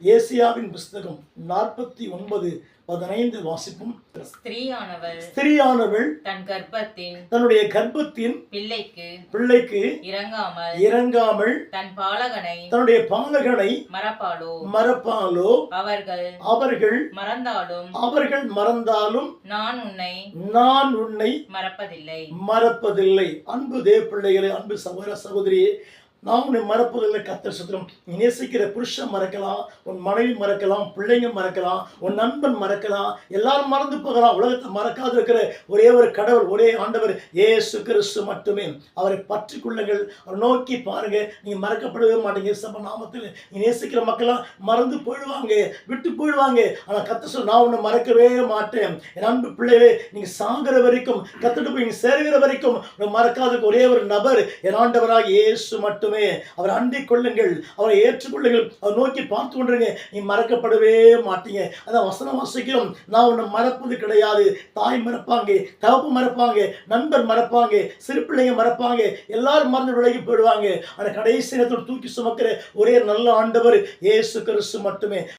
ஏசியாவின் புஸ்தகம் 49:15 வாசிப்பும். ஸ்திரீயானவள் தன்னுடைய கர்ப்பத்தின் பிள்ளைக்கு இறங்காமல் தன்னுடைய பாலகனை மறப்பாளோ அவர்கள் மறந்தாலும் நான் உன்னை மறப்பதில்லை. அன்பு தேவ பிள்ளைகளே, அன்பு சகோதர சகோதரியே, நான் உன்னை மறப்பதில்லை. கர்த்தர் சொல்கிறோம். நீ நேசிக்கிற புருஷன் மறக்கலாம், உன் மனைவி மறக்கலாம், பிள்ளைங்க மறக்கலாம், உன் நண்பன் மறக்கலாம், எல்லாரும் மறந்து போகலாம். உலகத்தை மறக்காது இருக்கிற ஒரே ஒரு கடவுள், ஒரே ஆண்டவர் இயேசு கிறிஸ்து மட்டுமே. அவரை பற்றி கொள்ளுங்கள், அவரை நோக்கி பாருங்க. நீங்க மறக்கப்படவே மாட்டீங்க. சப நாமத்தில் நீ நேசிக்கிற மக்கள்லாம் மறந்து போயிடுவாங்க, விட்டு போயிடுவாங்க. ஆனால் கர்த்தர் சொல்ல, நான் உன்னை மறக்கவே மாட்டேன். என் அன்பு பிள்ளைகளே, நீங்க சாகிற வரைக்கும், கர்த்தர்கிட்ட போய் நீங்க சேருகிற வரைக்கும் மறக்காததுக்கு ஒரே ஒரு நபர் என் ஆண்டவராக இயேசு மட்டும். அவர் அண்டிக் கொள்ளுங்கள், அவரை ஏற்றுக்கொள்ளுங்கள், அவர் நோக்கி பார்த்து கொண்டிருங்க. நீ மறக்கப்படவே மாட்டீங்க. அதான் வசனம் வாசிக்கிறோம். நான் உன்னை மறப்பது கிடையாது. தாய் மறப்பாங்க, தகப்பு மறப்பாங்க, நண்பர் மறப்பாங்க, சிறு பிள்ளைங்க மறப்பாங்க, எல்லாரும் மறந்து விலகி போயிடுவாங்க. ஆனால் கடைசி நேரத்தில் தூக்கி சுமக்கிற ஒரே நல்ல ஆண்டவர் இயேசு கிறிஸ்து மட்டுமே.